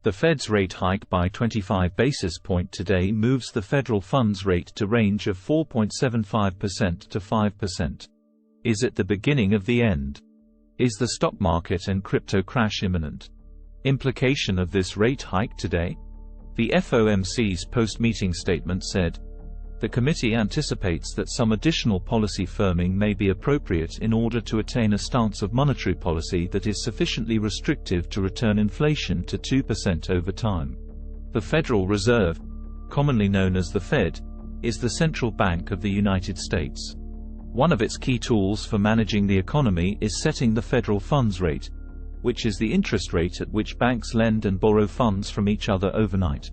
The Fed's rate hike by 25 basis points today moves the federal funds rate to range of 4.75% to 5%. Is it the beginning of the end? Is the stock market and crypto crash imminent? Implication of this rate hike today? The FOMC's post-meeting statement said, "The committee anticipates that some additional policy firming may be appropriate in order to attain a stance of monetary policy that is sufficiently restrictive to return inflation to 2% over time." The Federal Reserve, commonly known as the Fed, is the central bank of the United States. One of its key tools for managing the economy is setting the federal funds rate, which is the interest rate at which banks lend and borrow funds from each other overnight.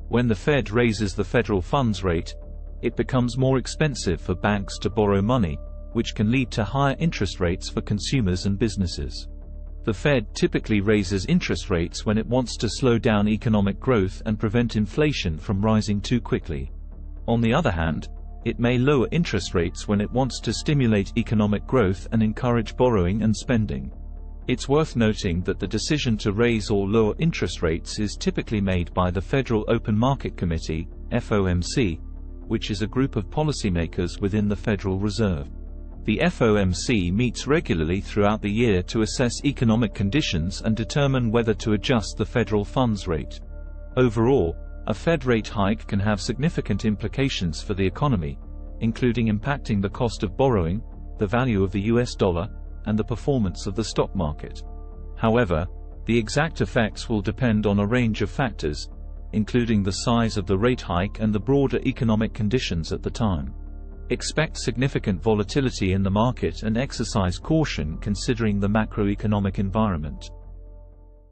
When the Fed raises the federal funds rate, it becomes more expensive for banks to borrow money, which can lead to higher interest rates for consumers and businesses. The Fed typically raises interest rates when it wants to slow down economic growth and prevent inflation from rising too quickly. On the other hand, it may lower interest rates when it wants to stimulate economic growth and encourage borrowing and spending. It's worth noting that the decision to raise or lower interest rates is typically made by the Federal Open Market Committee, FOMC, which is a group of policymakers within the Federal Reserve. The FOMC meets regularly throughout the year to assess economic conditions and determine whether to adjust the federal funds rate. Overall, a Fed rate hike can have significant implications for the economy, including impacting the cost of borrowing, the value of the US dollar, and the performance of the stock market. However, the exact effects will depend on a range of factors, including the size of the rate hike and the broader economic conditions at the time. Expect significant volatility in the market and exercise caution considering the macroeconomic environment.